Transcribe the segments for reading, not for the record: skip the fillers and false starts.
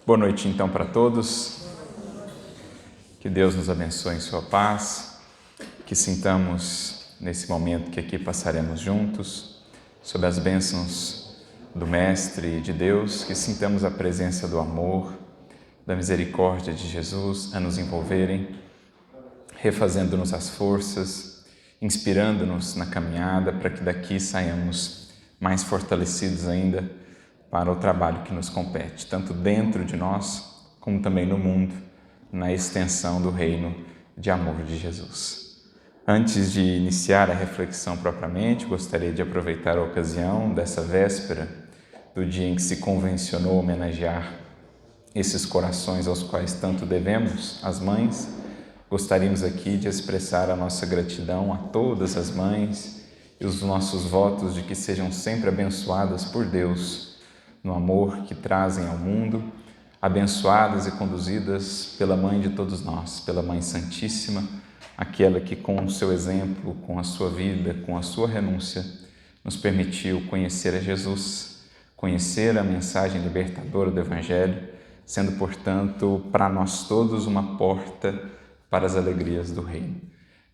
Boa noite então para todos, que Deus nos abençoe em sua paz, que sintamos nesse momento que aqui passaremos juntos, sob as bênçãos do Mestre e de Deus, que sintamos a presença do amor, da misericórdia de Jesus a nos envolverem, refazendo-nos as forças, inspirando-nos na caminhada para que daqui saiamos mais fortalecidos ainda para o trabalho que nos compete, tanto dentro de nós, como também no mundo, na extensão do reino de amor de Jesus. Antes de iniciar a reflexão propriamente, gostaria de aproveitar a ocasião dessa véspera, do dia em que se convencionou homenagear esses corações aos quais tanto devemos, as mães. Gostaríamos aqui de expressar a nossa gratidão a todas as mães e os nossos votos de que sejam sempre abençoadas por Deus, no amor que trazem ao mundo, abençoadas e conduzidas pela Mãe de todos nós, pela Mãe Santíssima, aquela que com o seu exemplo, com a sua vida, com a sua renúncia, nos permitiu conhecer a Jesus, conhecer a mensagem libertadora do Evangelho, sendo, portanto, para nós todos uma porta para as alegrias do reino.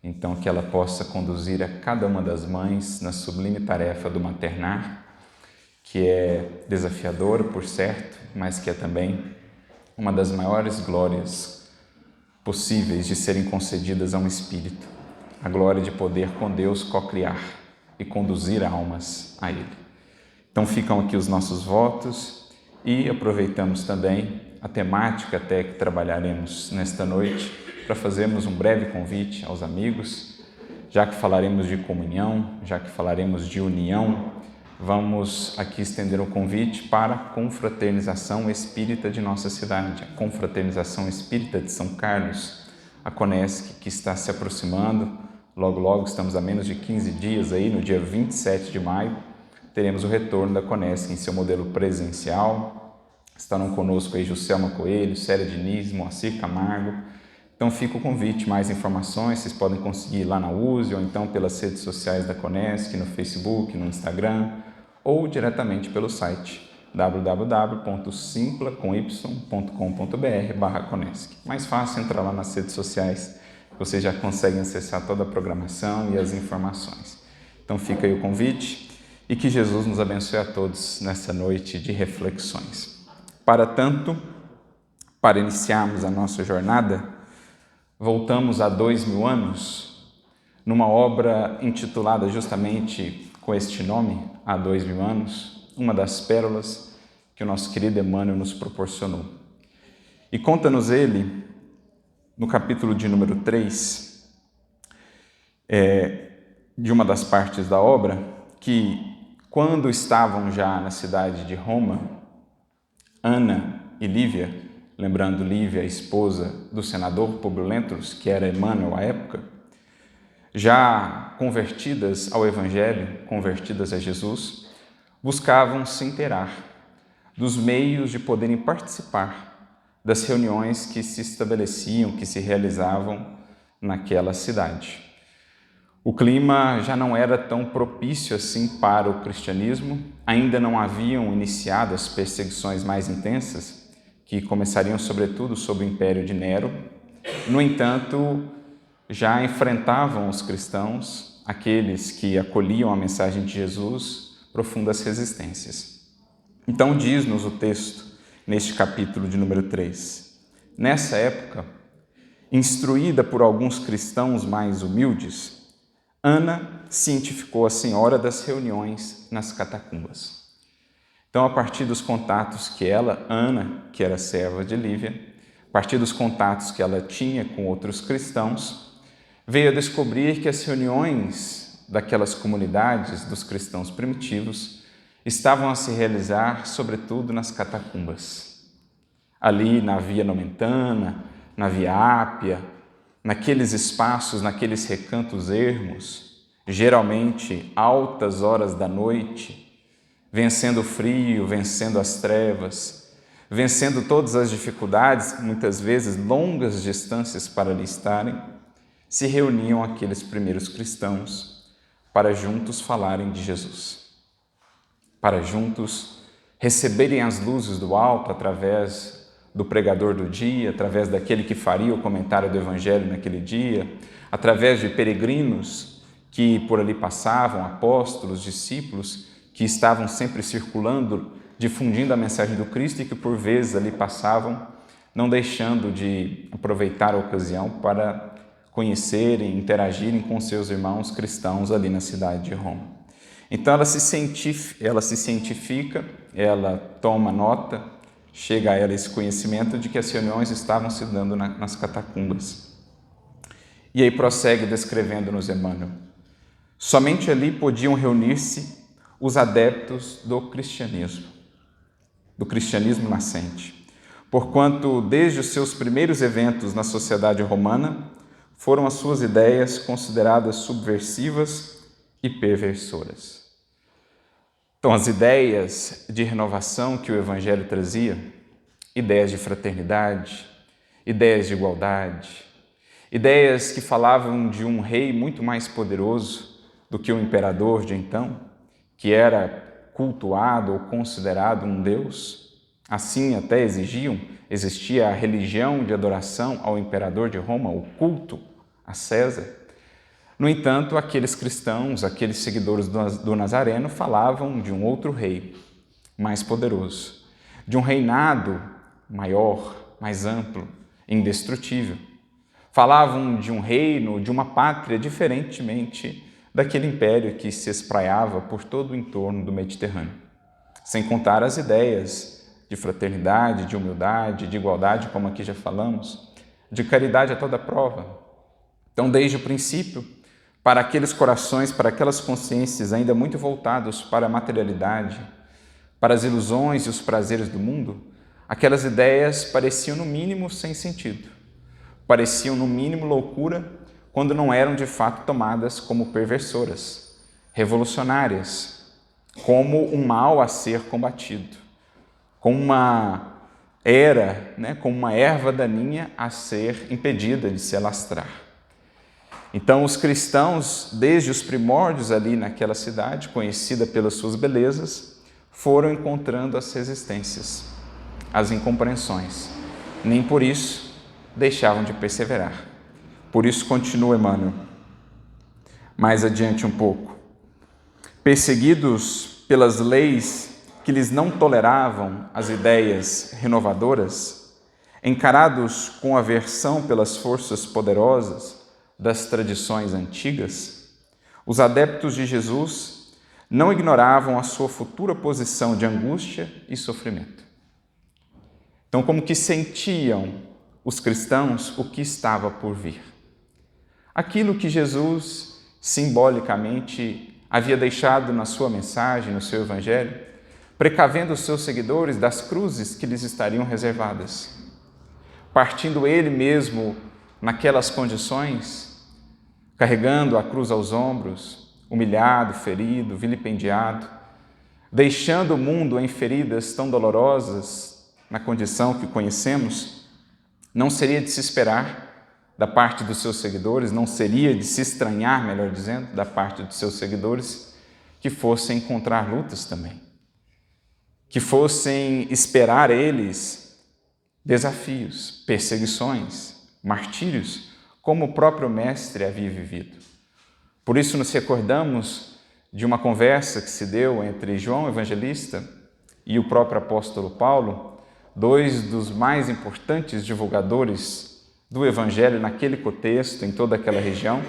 Então, que ela possa conduzir a cada uma das mães na sublime tarefa do maternar, que é desafiadora, por certo, mas que é também uma das maiores glórias possíveis de serem concedidas a um espírito, a glória de poder com Deus co-criar e conduzir almas a Ele. Então ficam aqui os nossos votos e aproveitamos também a temática até que trabalharemos nesta noite para fazermos um breve convite aos amigos, já que falaremos de comunhão, já que falaremos de união. Vamos aqui estender um convite para a confraternização espírita de nossa cidade, a confraternização espírita de São Carlos, a Conesc, que está se aproximando. Logo, estamos a menos de 15 dias aí, no dia 27 de maio, teremos o retorno da Conesc em seu modelo presencial. Estarão conosco aí Juscelma Coelho, Célia Diniz, Moacir Camargo. Então fica o convite, mais informações vocês podem conseguir lá na USE ou então pelas redes sociais da Conesc, no Facebook, no Instagram, ou diretamente pelo site www.simpla.com.br/Conesc. Mais fácil entrar lá nas redes sociais, vocês já conseguem acessar toda a programação e as informações. Então fica aí o convite e que Jesus nos abençoe a todos nessa noite de reflexões. Para tanto, para iniciarmos a nossa jornada, voltamos a 2000 anos, numa obra intitulada justamente com este nome, há 2000 anos, uma das pérolas que o nosso querido Emmanuel nos proporcionou. E conta-nos ele, no capítulo de número 3, de uma das partes da obra, que quando estavam já na cidade de Roma, Ana e Lívia, lembrando Lívia, a esposa do senador Publio Lentulus, que era Emmanuel à época, já convertidas ao Evangelho, convertidas a Jesus, buscavam se inteirar dos meios de poderem participar das reuniões que se estabeleciam, que se realizavam naquela cidade. O clima já não era tão propício assim para o cristianismo, ainda não haviam iniciado as perseguições mais intensas, que começariam sobretudo sob o Império de Nero. No entanto, já enfrentavam os cristãos, aqueles que acolhiam a mensagem de Jesus, profundas resistências. Então diz-nos o texto, neste capítulo de número 3. Nessa época, instruída por alguns cristãos mais humildes, Ana cientificou a senhora das reuniões nas catacumbas. Então, a partir dos contatos que ela, Ana, que era serva de Lívia, a partir dos contatos que ela tinha com outros cristãos, veio a descobrir que as reuniões daquelas comunidades dos cristãos primitivos estavam a se realizar, sobretudo, nas catacumbas. Ali na Via Nomentana, na Via Ápia, naqueles espaços, naqueles recantos ermos, geralmente altas horas da noite, vencendo o frio, vencendo as trevas, vencendo todas as dificuldades, muitas vezes longas distâncias para ali estarem, se reuniam aqueles primeiros cristãos para juntos falarem de Jesus, para juntos receberem as luzes do alto através do pregador do dia, através daquele que faria o comentário do Evangelho naquele dia, através de peregrinos que por ali passavam, apóstolos, discípulos, que estavam sempre circulando, difundindo a mensagem do Cristo e que por vezes ali passavam, não deixando de aproveitar a ocasião para conhecerem, interagirem com seus irmãos cristãos ali na cidade de Roma. Então ela se cientifica, ela toma nota, chega a ela esse conhecimento de que as reuniões estavam se dando nas catacumbas. E aí prossegue descrevendo-nos Emmanuel. Somente ali podiam reunir-se os adeptos do cristianismo nascente, porquanto desde os seus primeiros eventos na sociedade romana foram as suas ideias consideradas subversivas e perversoras. Então, as ideias de renovação que o Evangelho trazia, ideias de fraternidade, ideias de igualdade, ideias que falavam de um rei muito mais poderoso do que o imperador de então, que era cultuado ou considerado um deus, assim até existia a religião de adoração ao imperador de Roma, o culto a César. No entanto, aqueles cristãos, aqueles seguidores do Nazareno falavam de um outro rei, mais poderoso, de um reinado maior, mais amplo, indestrutível. Falavam de um reino, de uma pátria, diferentemente daquele império que se espraiava por todo o entorno do Mediterrâneo. Sem contar as ideias de fraternidade, de humildade, de igualdade, como aqui já falamos, de caridade a toda prova. Então, desde o princípio, para aqueles corações, para aquelas consciências ainda muito voltados para a materialidade, para as ilusões e os prazeres do mundo, aquelas ideias pareciam no mínimo sem sentido, pareciam no mínimo loucura, quando não eram de fato tomadas como perversoras, revolucionárias, como um mal a ser combatido, como uma como uma erva daninha a ser impedida de se alastrar. Então, os cristãos, desde os primórdios ali naquela cidade, conhecida pelas suas belezas, foram encontrando as resistências, as incompreensões. Nem por isso deixavam de perseverar. Por isso continua Emmanuel, mais adiante um pouco. Perseguidos pelas leis que lhes não toleravam as ideias renovadoras, encarados com aversão pelas forças poderosas das tradições antigas, os adeptos de Jesus não ignoravam a sua futura posição de angústia e sofrimento. Então, como que sentiam os cristãos o que estava por vir? Aquilo que Jesus simbolicamente havia deixado na sua mensagem, no seu evangelho, precavendo os seus seguidores das cruzes que lhes estariam reservadas. Partindo ele mesmo naquelas condições, carregando a cruz aos ombros, humilhado, ferido, vilipendiado, deixando o mundo em feridas tão dolorosas na condição que conhecemos, não seria de se esperar da parte dos seus seguidores, não seria de se estranhar, melhor dizendo, da parte dos seus seguidores, que fossem encontrar lutas também, que fossem esperar eles desafios, perseguições, martírios, como o próprio Mestre havia vivido. Por isso nos recordamos de uma conversa que se deu entre João Evangelista e o próprio apóstolo Paulo, dois dos mais importantes divulgadores do Evangelho naquele contexto, em toda aquela região,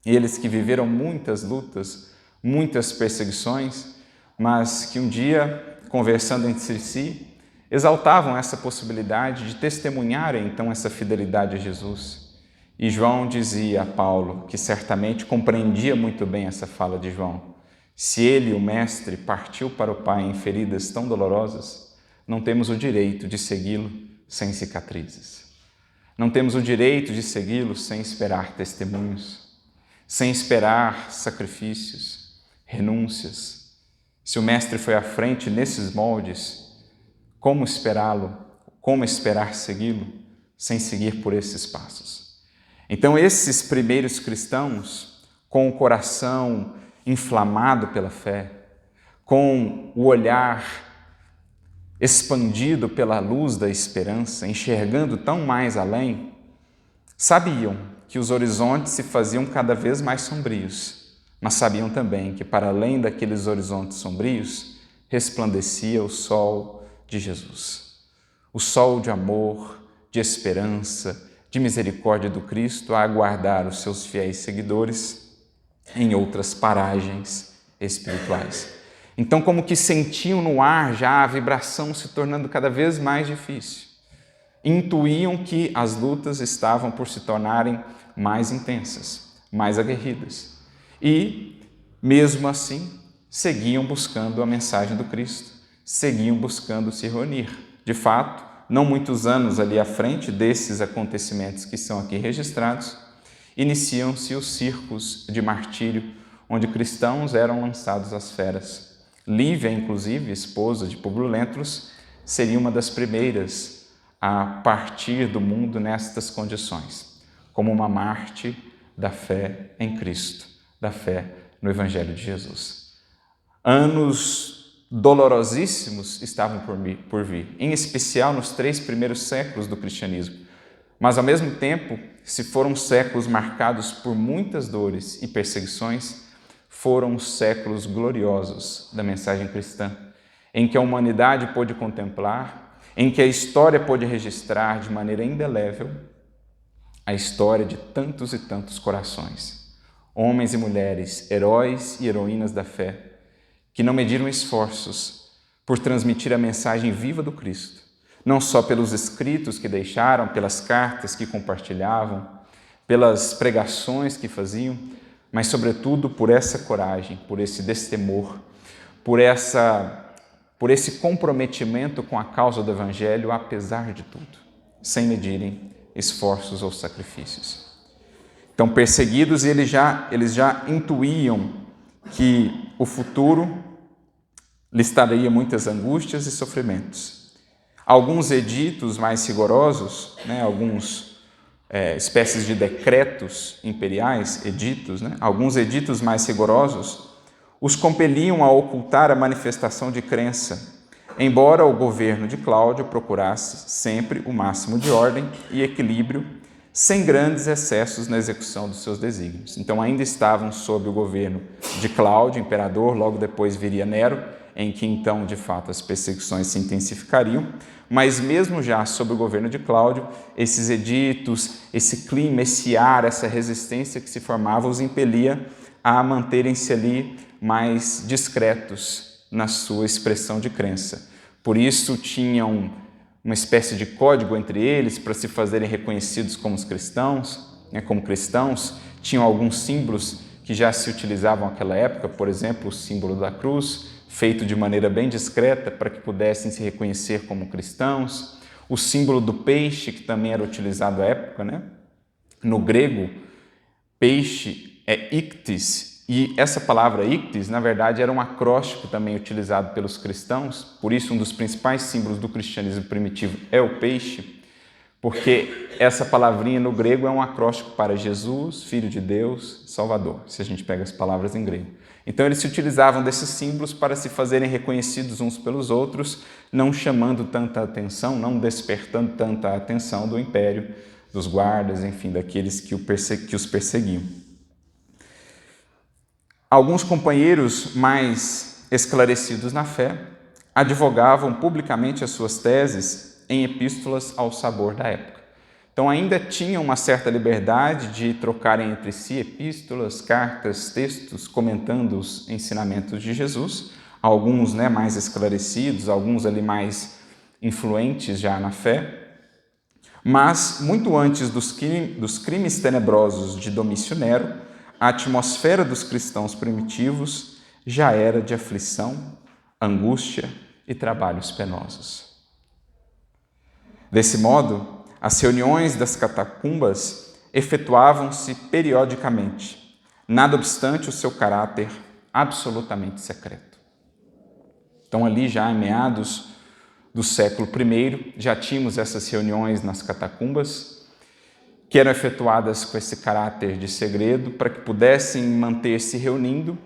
eles que viveram muitas lutas, muitas perseguições, mas que um dia, conversando entre si, exaltavam essa possibilidade de testemunharem então essa fidelidade a Jesus. E João dizia a Paulo, que certamente compreendia muito bem essa fala de João: se ele, o Mestre, partiu para o Pai em feridas tão dolorosas, não temos o direito de segui-lo sem cicatrizes. Não temos o direito de segui-lo sem esperar testemunhos, sem esperar sacrifícios, renúncias. Se o Mestre foi à frente nesses moldes, como esperá-lo, como esperar segui-lo sem seguir por esses passos? Então, esses primeiros cristãos, com o coração inflamado pela fé, com o olhar expandido pela luz da esperança, enxergando tão mais além, sabiam que os horizontes se faziam cada vez mais sombrios, mas sabiam também que para além daqueles horizontes sombrios, resplandecia o sol de Jesus. O sol de amor, de esperança, de misericórdia do Cristo a aguardar os seus fiéis seguidores em outras paragens espirituais. Então, como que sentiam no ar já a vibração se tornando cada vez mais difícil. Intuíam que as lutas estavam por se tornarem mais intensas, mais aguerridas. E, mesmo assim, seguiam buscando a mensagem do Cristo, seguiam buscando se reunir. De fato, não muitos anos ali à frente desses acontecimentos que são aqui registrados, iniciam-se os circos de martírio, onde cristãos eram lançados às feras. Lívia, inclusive, esposa de Públio Lentulus, seria uma das primeiras a partir do mundo nestas condições, como uma mártir da fé em Cristo, da fé no Evangelho de Jesus. Anos dolorosíssimos estavam por vir, em especial nos 3 primeiros séculos do cristianismo. Mas, ao mesmo tempo, se foram séculos marcados por muitas dores e perseguições, foram os séculos gloriosos da mensagem cristã, em que a humanidade pôde contemplar, em que a história pôde registrar de maneira indelével a história de tantos e tantos corações, homens e mulheres, heróis e heroínas da fé, que não mediram esforços por transmitir a mensagem viva do Cristo, não só pelos escritos que deixaram, pelas cartas que compartilhavam, pelas pregações que faziam, mas, sobretudo, por essa coragem, por esse destemor, por esse comprometimento com a causa do Evangelho, apesar de tudo, sem medirem esforços ou sacrifícios. Então, perseguidos, eles já intuíam que o futuro lhes traria muitas angústias e sofrimentos. Alguns editos mais rigorosos, alguns espécies de decretos imperiais, editos, alguns editos mais rigorosos, os compeliam a ocultar a manifestação de crença, embora o governo de Cláudio procurasse sempre o máximo de ordem e equilíbrio, sem grandes excessos na execução dos seus desígnios. Então, ainda estavam sob o governo de Cláudio, imperador, logo depois viria Nero, em que então, de fato, as perseguições se intensificariam, mas mesmo já sob o governo de Cláudio, esses editos, esse clima, esse ar, essa resistência que se formava, os impelia a manterem-se ali mais discretos na sua expressão de crença. Por isso, tinham uma espécie de código entre eles para se fazerem reconhecidos como cristãos, tinham alguns símbolos que já se utilizavam naquela época, por exemplo, o símbolo da cruz, feito de maneira bem discreta para que pudessem se reconhecer como cristãos, o símbolo do peixe, que também era utilizado à época, No grego, peixe é ictis, e essa palavra ictis, na verdade, era um acróstico também utilizado pelos cristãos, por isso um dos principais símbolos do cristianismo primitivo é o peixe, porque essa palavrinha no grego é um acróstico para Jesus, Filho de Deus, Salvador, se a gente pega as palavras em grego. Então, eles se utilizavam desses símbolos para se fazerem reconhecidos uns pelos outros, não chamando tanta atenção, não despertando tanta atenção do império, dos guardas, enfim, daqueles que os perseguiam. Alguns companheiros mais esclarecidos na fé advogavam publicamente as suas teses em epístolas ao sabor da época. Então, ainda tinham uma certa liberdade de trocarem entre si epístolas, cartas, textos, comentando os ensinamentos de Jesus, alguns mais esclarecidos, alguns ali mais influentes já na fé. Mas, muito antes dos crimes tenebrosos de Domício Nero, a atmosfera dos cristãos primitivos já era de aflição, angústia e trabalhos penosos. Desse modo, as reuniões das catacumbas efetuavam-se periodicamente, nada obstante o seu caráter absolutamente secreto. Então, ali já em meados do século I, já tínhamos essas reuniões nas catacumbas, que eram efetuadas com esse caráter de segredo, para que pudessem manter-se reunindo,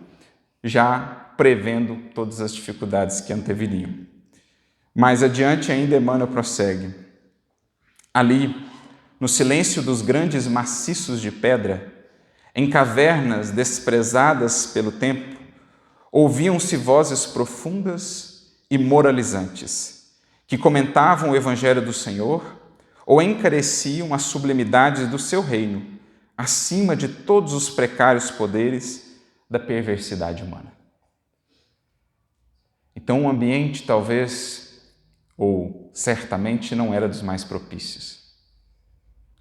já prevendo todas as dificuldades que anteviriam. Mais adiante ainda Emmanuel prossegue. Ali, no silêncio dos grandes maciços de pedra, em cavernas desprezadas pelo tempo, ouviam-se vozes profundas e moralizantes, que comentavam o Evangelho do Senhor ou encareciam as sublimidades do seu reino, acima de todos os precários poderes da perversidade humana. Então, o ambiente talvez, ou certamente, não era dos mais propícios.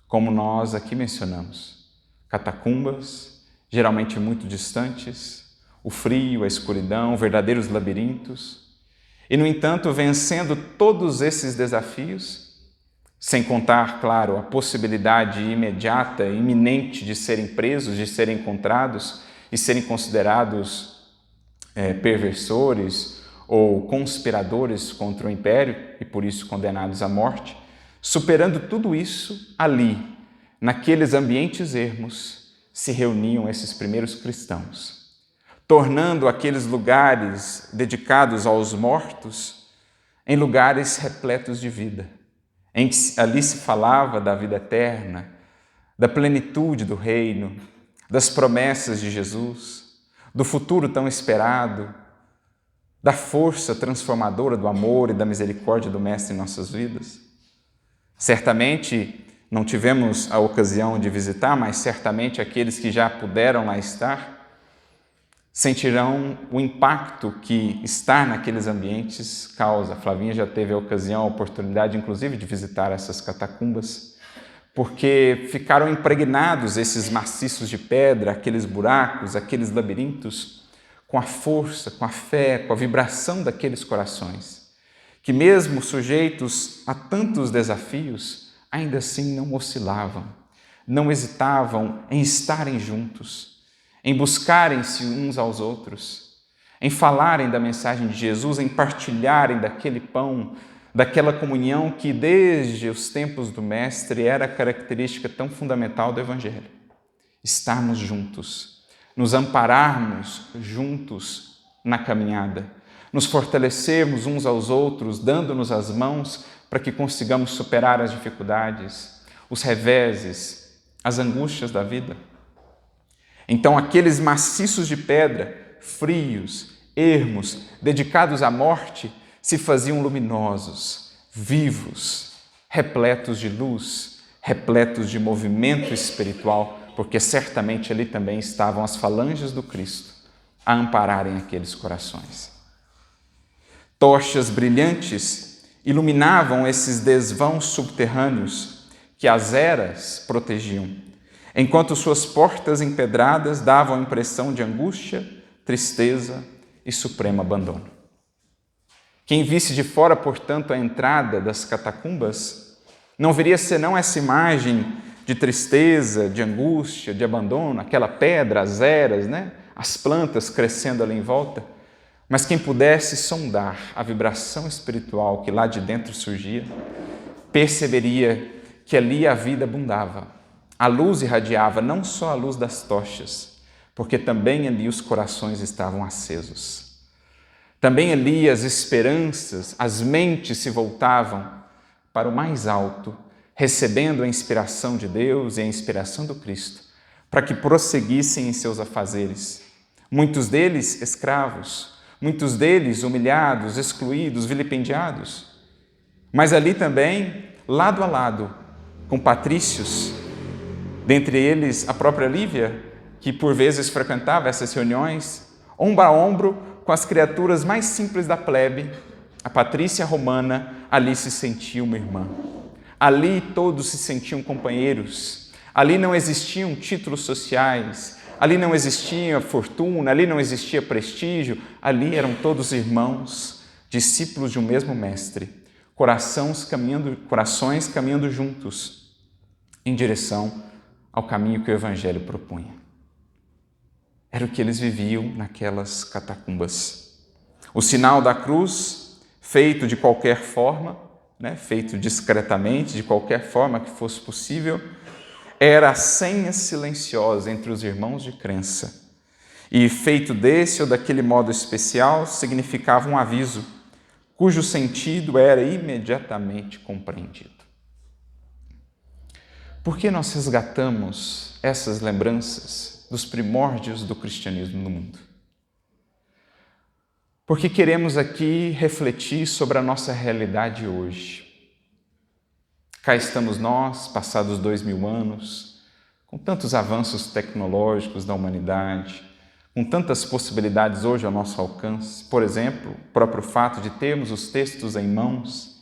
Como nós aqui mencionamos, catacumbas, geralmente muito distantes, o frio, a escuridão, verdadeiros labirintos. E, no entanto, vencendo todos esses desafios, sem contar, claro, a possibilidade imediata, iminente de serem presos, de serem encontrados e serem considerados perversores ou conspiradores contra o império e por isso condenados à morte, superando tudo isso, ali, naqueles ambientes ermos, se reuniam esses primeiros cristãos, tornando aqueles lugares dedicados aos mortos em lugares repletos de vida, em que ali se falava da vida eterna, da plenitude do reino, das promessas de Jesus, do futuro tão esperado, da força transformadora do amor e da misericórdia do Mestre em nossas vidas. Certamente não tivemos a ocasião de visitar, mas certamente aqueles que já puderam lá estar sentirão o impacto que estar naqueles ambientes causa. Flavinha já teve a ocasião, a oportunidade, inclusive, de visitar essas catacumbas, porque ficaram impregnados esses maciços de pedra, aqueles buracos, aqueles labirintos, com a força, com a fé, com a vibração daqueles corações, que mesmo sujeitos a tantos desafios, ainda assim não oscilavam, não hesitavam em estarem juntos, em buscarem-se uns aos outros, em falarem da mensagem de Jesus, em partilharem daquele pão, daquela comunhão que desde os tempos do Mestre era a característica tão fundamental do Evangelho. Estarmos juntos, nos ampararmos juntos na caminhada, nos fortalecermos uns aos outros, dando-nos as mãos para que consigamos superar as dificuldades, os reveses, as angústias da vida. Então, aqueles maciços de pedra, frios, ermos, dedicados à morte, se faziam luminosos, vivos, repletos de luz, repletos de movimento espiritual, porque certamente ali também estavam as falanges do Cristo a ampararem aqueles corações. Tochas brilhantes iluminavam esses desvãos subterrâneos que as eras protegiam, enquanto suas portas empedradas davam a impressão de angústia, tristeza e supremo abandono. Quem visse de fora, portanto, a entrada das catacumbas, não veria senão essa imagem de tristeza, de angústia, de abandono, aquela pedra, as eras, as plantas crescendo ali em volta, mas quem pudesse sondar a vibração espiritual que lá de dentro surgia, perceberia que ali a vida abundava. A luz irradiava, não só a luz das tochas, porque também ali os corações estavam acesos. Também ali as esperanças, as mentes se voltavam para o mais alto, recebendo a inspiração de Deus e a inspiração do Cristo, para que prosseguissem em seus afazeres. Muitos deles escravos, muitos deles humilhados, excluídos, vilipendiados. Mas ali também, lado a lado, com patrícios, dentre eles a própria Lívia, que por vezes frequentava essas reuniões, ombro a ombro com as criaturas mais simples da plebe, a patrícia romana ali se sentia uma irmã. Ali todos se sentiam companheiros, ali não existiam títulos sociais, ali não existia fortuna, ali não existia prestígio, ali eram todos irmãos, discípulos de um mesmo mestre, corações caminhando juntos em direção ao caminho que o Evangelho propunha. Era o que eles viviam naquelas catacumbas. O sinal da cruz, feito de qualquer forma, feito discretamente, de qualquer forma que fosse possível, era a senha silenciosa entre os irmãos de crença. E feito desse ou daquele modo especial, significava um aviso cujo sentido era imediatamente compreendido. Por que nós resgatamos essas lembranças dos primórdios do cristianismo no mundo? Porque queremos aqui refletir sobre a nossa realidade hoje. Cá estamos nós, passados 2000 anos, com tantos avanços tecnológicos da humanidade, com tantas possibilidades hoje ao nosso alcance. Por exemplo, o próprio fato de termos os textos em mãos,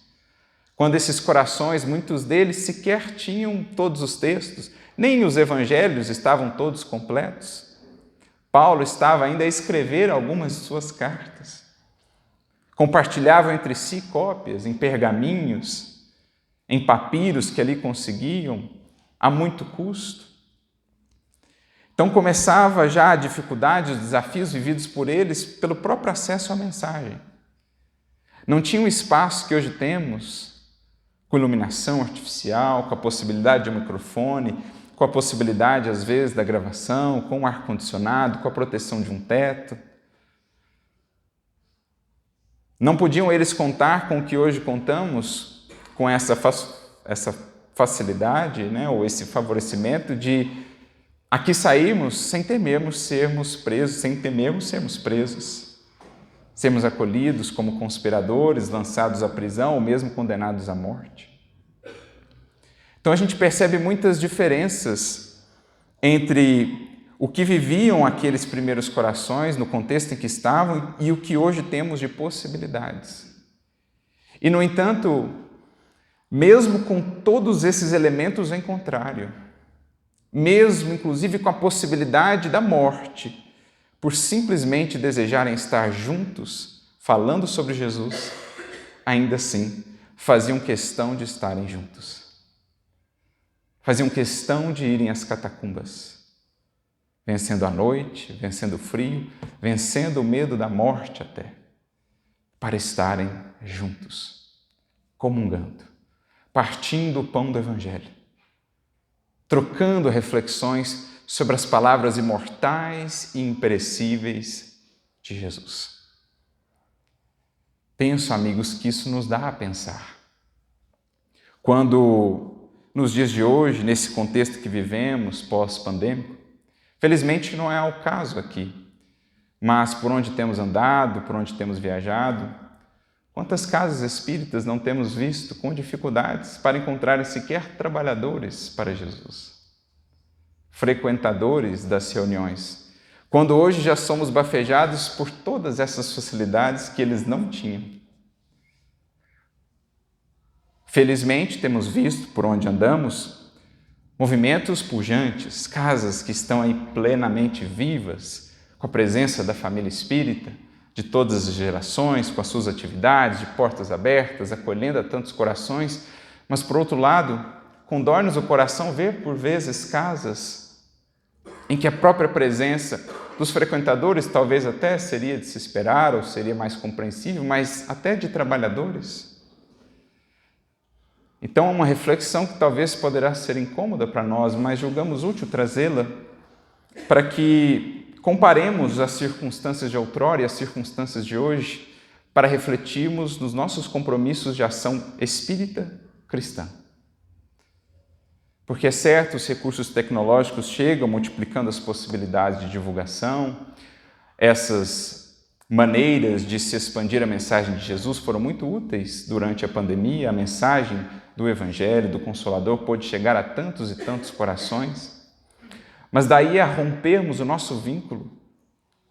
quando esses corações, muitos deles sequer tinham todos os textos, nem os evangelhos estavam todos completos. Paulo estava ainda a escrever algumas de suas cartas. Compartilhavam entre si cópias em pergaminhos, em papiros que ali conseguiam, a muito custo. Então começava já a dificuldade, os desafios vividos por eles pelo próprio acesso à mensagem. Não tinha o espaço que hoje temos, com iluminação artificial, com a possibilidade de um microfone, com a possibilidade, às vezes, da gravação, com o ar-condicionado, com a proteção de um teto. Não podiam eles contar com o que hoje contamos, com essa facilidade, ou esse favorecimento de aqui sairmos sem temermos sermos presos, sermos acolhidos como conspiradores, lançados à prisão ou mesmo condenados à morte. Então a gente percebe muitas diferenças entre o que viviam aqueles primeiros corações no contexto em que estavam e o que hoje temos de possibilidades. E, no entanto, mesmo com todos esses elementos em contrário, mesmo inclusive com a possibilidade da morte, por simplesmente desejarem estar juntos, falando sobre Jesus, ainda assim faziam questão de estarem juntos. Faziam questão de irem às catacumbas, vencendo a noite, vencendo o frio, vencendo o medo da morte até, para estarem juntos, comungando, partindo o pão do Evangelho, trocando reflexões sobre as palavras imortais e imperecíveis de Jesus. Penso, amigos, que isso nos dá a pensar. Quando, nos dias de hoje, nesse contexto que vivemos, pós-pandêmico, felizmente não é o caso aqui, mas por onde temos andado, por onde temos viajado, quantas casas espíritas não temos visto com dificuldades para encontrarem sequer trabalhadores para Jesus, frequentadores das reuniões, quando hoje já somos bafejados por todas essas facilidades que eles não tinham. Felizmente, temos visto, por onde andamos, movimentos pujantes, casas que estão aí plenamente vivas, com a presença da família espírita, de todas as gerações, com as suas atividades, de portas abertas, acolhendo a tantos corações, mas, por outro lado, condói-nos o coração ver, por vezes, casas em que a própria presença dos frequentadores talvez até seria de se esperar ou seria mais compreensível, mas até de trabalhadores. Então, uma reflexão que talvez poderá ser incômoda para nós, mas julgamos útil trazê-la para que comparemos as circunstâncias de outrora e as circunstâncias de hoje para refletirmos nos nossos compromissos de ação espírita cristã. Porque é certo, os recursos tecnológicos chegam multiplicando as possibilidades de divulgação, essas maneiras de se expandir a mensagem de Jesus foram muito úteis durante a pandemia. A mensagem do Evangelho, do Consolador, pôde chegar a tantos e tantos corações. Mas daí a rompermos o nosso vínculo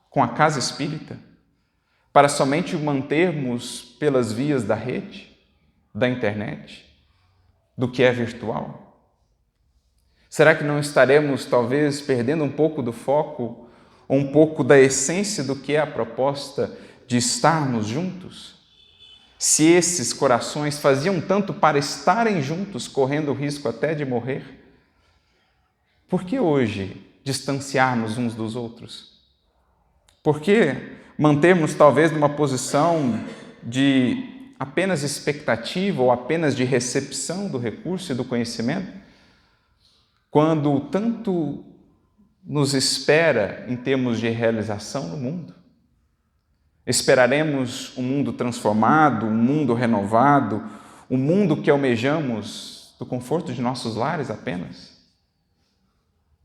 com a casa espírita, para somente o mantermos pelas vias da rede, da internet, do que é virtual? Será que não estaremos, talvez, perdendo um pouco do foco, ou um pouco da essência do que é a proposta de estarmos juntos? Se esses corações faziam tanto para estarem juntos, correndo o risco até de morrer, por que hoje distanciarmos uns dos outros? Por que mantermos talvez numa posição de apenas expectativa ou apenas de recepção do recurso e do conhecimento, quando tanto nos espera em termos de realização no mundo? Esperaremos um mundo transformado, um mundo renovado, um mundo que almejamos do conforto de nossos lares apenas?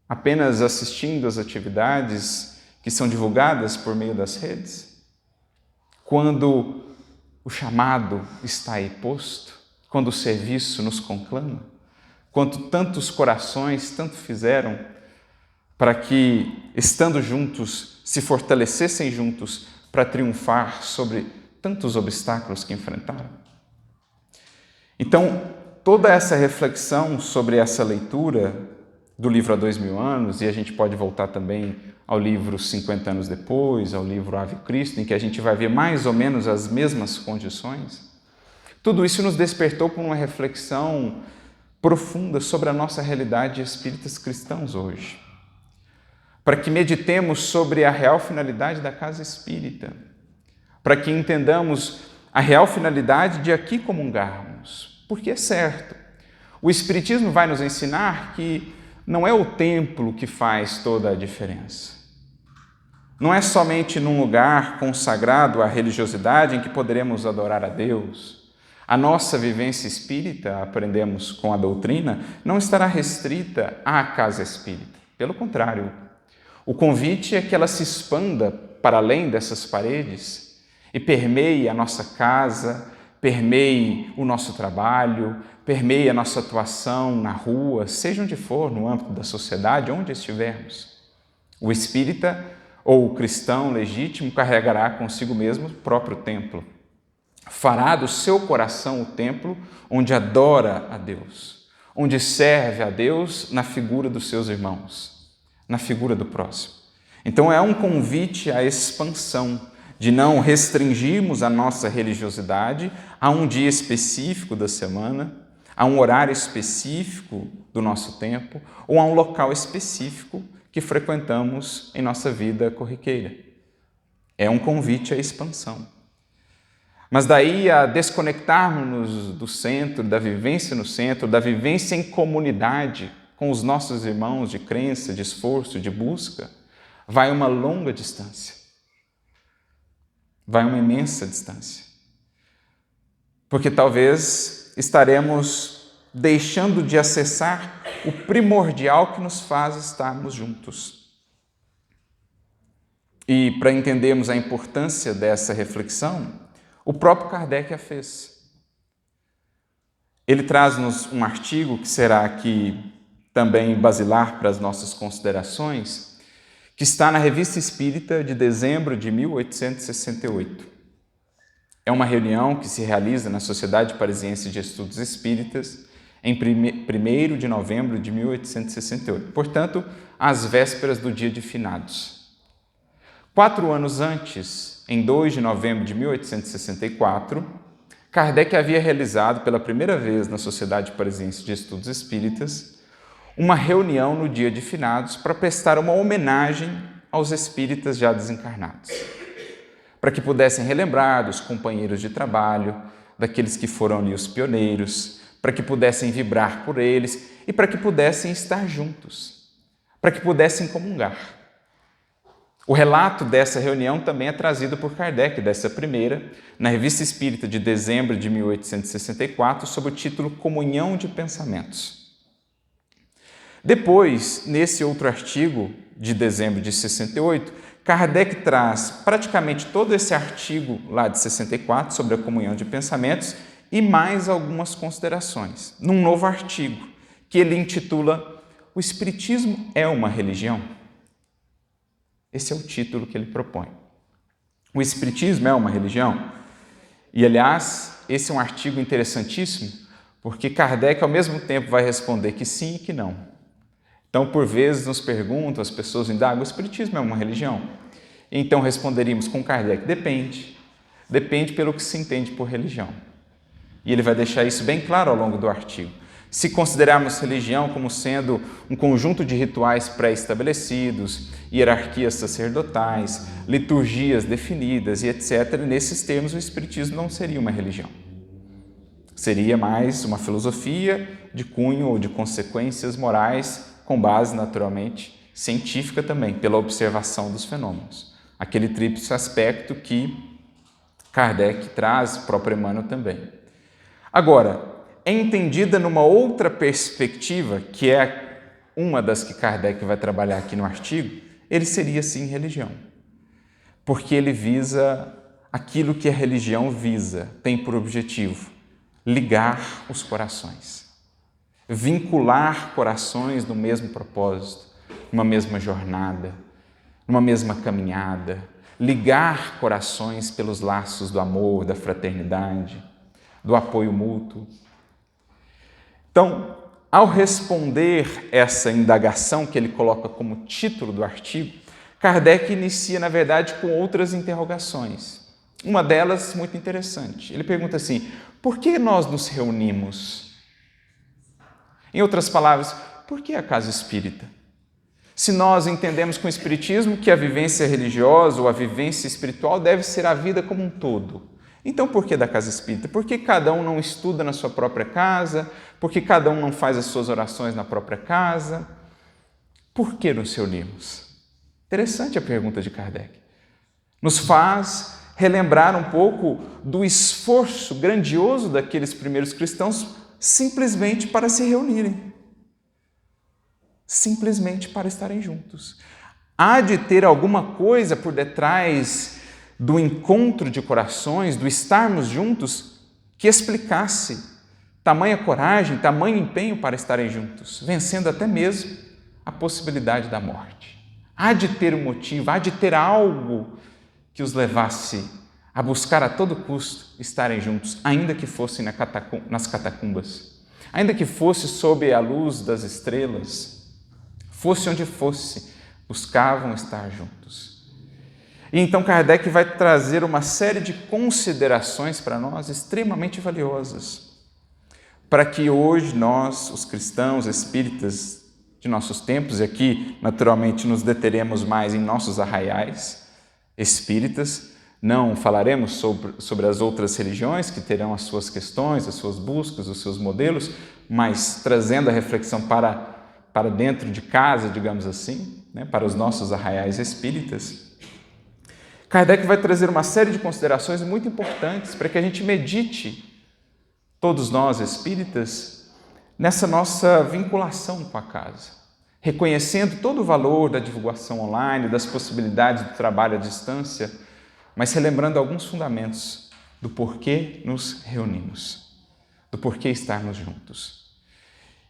Apenas assistindo às atividades que são divulgadas por meio das redes? Quando o chamado está aí posto, quando o serviço nos conclama, quando tantos corações tanto fizeram para que, estando juntos, se fortalecessem juntos para triunfar sobre tantos obstáculos que enfrentaram. Então, toda essa reflexão sobre essa leitura do livro Há 2000 anos, e a gente pode voltar também ao livro 50 anos depois, ao livro Ave Cristo, em que a gente vai ver mais ou menos as mesmas condições, tudo isso nos despertou para uma reflexão profunda sobre a nossa realidade de espíritas cristãos hoje. Para que meditemos sobre a real finalidade da casa espírita, para que entendamos a real finalidade de aqui comungarmos. Porque é certo, o Espiritismo vai nos ensinar que não é o templo que faz toda a diferença. Não é somente num lugar consagrado à religiosidade em que poderemos adorar a Deus. A nossa vivência espírita, aprendemos com a doutrina, não estará restrita à casa espírita. Pelo contrário, o convite é que ela se expanda para além dessas paredes e permeie a nossa casa, permeie o nosso trabalho, permeie a nossa atuação na rua, seja onde for, no âmbito da sociedade, onde estivermos. O espírita ou o cristão legítimo carregará consigo mesmo o próprio templo. Fará do seu coração o templo onde adora a Deus, onde serve a Deus na figura dos seus irmãos, na figura do próximo. Então é um convite à expansão, de não restringirmos a nossa religiosidade a um dia específico da semana, a um horário específico do nosso tempo ou a um local específico que frequentamos em nossa vida corriqueira. É um convite à expansão. Mas daí a desconectarmos-nos do centro, da vivência no centro, da vivência em comunidade com os nossos irmãos de crença, de esforço, de busca, vai uma longa distância. Vai uma imensa distância. Porque talvez estaremos deixando de acessar o primordial que nos faz estarmos juntos. E para entendermos a importância dessa reflexão, o próprio Kardec a fez. Ele traz-nos um artigo que será aqui também basilar para as nossas considerações, que está na Revista Espírita de dezembro de 1868. É uma reunião que se realiza na Sociedade Parisiense de Estudos Espíritas em 1º de novembro de 1868, portanto, às vésperas do dia de finados. 4 anos antes, em 2 de novembro de 1864, Kardec havia realizado pela primeira vez na Sociedade Parisiense de Estudos Espíritas uma reunião no dia de finados para prestar uma homenagem aos espíritas já desencarnados, para que pudessem relembrar dos companheiros de trabalho, daqueles que foram ali os pioneiros, para que pudessem vibrar por eles e para que pudessem estar juntos, para que pudessem comungar. O relato dessa reunião também é trazido por Kardec, dessa primeira, na Revista Espírita de dezembro de 1864, sob o título Comunhão de Pensamentos. Depois, nesse outro artigo de dezembro de 68, Kardec traz praticamente todo esse artigo lá de 64 sobre a comunhão de pensamentos e mais algumas considerações, num novo artigo que ele intitula O Espiritismo é uma religião? Esse é o título que ele propõe. O Espiritismo é uma religião? E, aliás, esse é um artigo interessantíssimo, porque Kardec, ao mesmo tempo, vai responder que sim e que não. Então, por vezes, nos perguntam, as pessoas indagam, o Espiritismo é uma religião? Então, responderíamos com Kardec, depende. Depende pelo que se entende por religião. E ele vai deixar isso bem claro ao longo do artigo. Se considerarmos religião como sendo um conjunto de rituais pré-estabelecidos, hierarquias sacerdotais, liturgias definidas e etc., nesses termos o Espiritismo não seria uma religião. Seria mais uma filosofia de cunho ou de consequências morais, com base, naturalmente, científica também, pela observação dos fenômenos. Aquele tríplice aspecto que Kardec traz, o próprio Emmanuel também. Agora, é entendida numa outra perspectiva, que é uma das que Kardec vai trabalhar aqui no artigo, ele seria sim religião. Porque ele visa aquilo que a religião visa, tem por objetivo ligar os corações, vincular corações no mesmo propósito, numa mesma jornada, numa mesma caminhada, ligar corações pelos laços do amor, da fraternidade, do apoio mútuo. Então, ao responder essa indagação que ele coloca como título do artigo, Kardec inicia, na verdade, com outras interrogações. Uma delas, muito interessante. Ele pergunta assim: por que nós nos reunimos? Em outras palavras, por que a casa espírita? Se nós entendemos com o Espiritismo que a vivência religiosa ou a vivência espiritual deve ser a vida como um todo, então por que da casa espírita? Por que cada um não estuda na sua própria casa? Por que cada um não faz as suas orações na própria casa? Por que nos reunimos? Interessante a pergunta de Kardec. Nos faz relembrar um pouco do esforço grandioso daqueles primeiros cristãos simplesmente para se reunirem. Simplesmente para estarem juntos. Há de ter alguma coisa por detrás do encontro de corações, do estarmos juntos, que explicasse tamanha coragem, tamanho empenho para estarem juntos, vencendo até mesmo a possibilidade da morte. Há de ter um motivo, há de ter algo que os levasse a buscar a todo custo estarem juntos, ainda que fossem nas catacumbas, ainda que fosse sob a luz das estrelas, fosse onde fosse, buscavam estar juntos. E então Kardec vai trazer uma série de considerações para nós extremamente valiosas, para que hoje nós, os cristãos espíritas de nossos tempos, e aqui naturalmente nos deteremos mais em nossos arraiais espíritas, não falaremos sobre as outras religiões que terão as suas questões, as suas buscas, os seus modelos, mas trazendo a reflexão para dentro de casa, digamos assim, né, para os nossos arraiais espíritas. Kardec vai trazer uma série de considerações muito importantes para que a gente medite, todos nós espíritas, nessa nossa vinculação com a casa, reconhecendo todo o valor da divulgação online, das possibilidades do trabalho à distância, mas relembrando alguns fundamentos do porquê nos reunimos, do porquê estarmos juntos.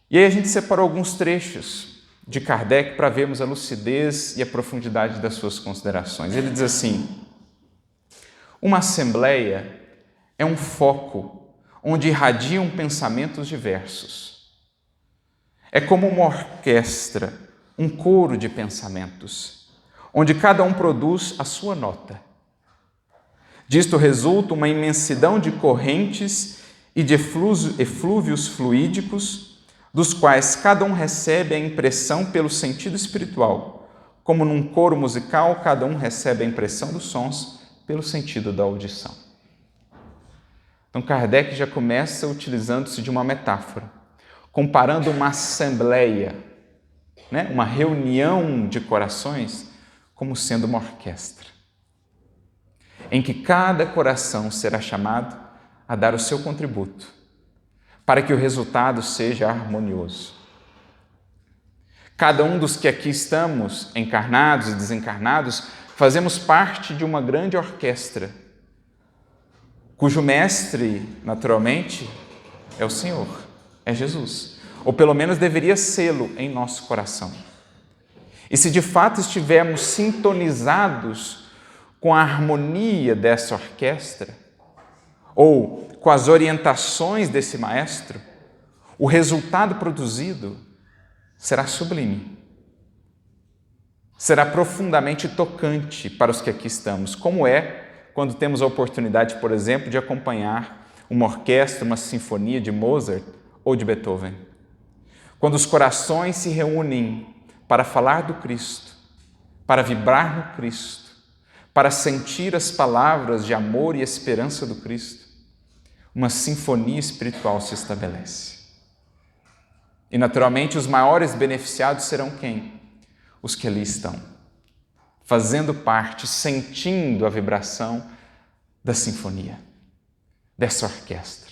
E aí a gente separou alguns trechos de Kardec para vermos a lucidez e a profundidade das suas considerações. Ele diz assim: uma assembleia é um foco onde irradiam pensamentos diversos. É como uma orquestra, um coro de pensamentos, onde cada um produz a sua nota. Disto resulta uma imensidão de correntes e de eflúvios fluídicos, dos quais cada um recebe a impressão pelo sentido espiritual, como num coro musical cada um recebe a impressão dos sons pelo sentido da audição. Então Kardec já começa utilizando-se de uma metáfora, comparando uma assembleia, né, uma reunião de corações, como sendo uma orquestra, em que cada coração será chamado a dar o seu contributo, para que o resultado seja harmonioso. Cada um dos que aqui estamos, encarnados e desencarnados, fazemos parte de uma grande orquestra, cujo mestre, naturalmente, é o Senhor, é Jesus, ou pelo menos deveria sê-lo em nosso coração. E se de fato estivermos sintonizados com a harmonia dessa orquestra, ou com as orientações desse maestro, o resultado produzido será sublime. Será profundamente tocante para os que aqui estamos, como é quando temos a oportunidade, por exemplo, de acompanhar uma orquestra, uma sinfonia de Mozart ou de Beethoven. Quando os corações se reúnem para falar do Cristo, para vibrar no Cristo, para sentir as palavras de amor e esperança do Cristo, uma sinfonia espiritual se estabelece. E, naturalmente, os maiores beneficiados serão quem? Os que ali estão, fazendo parte, sentindo a vibração da sinfonia, dessa orquestra.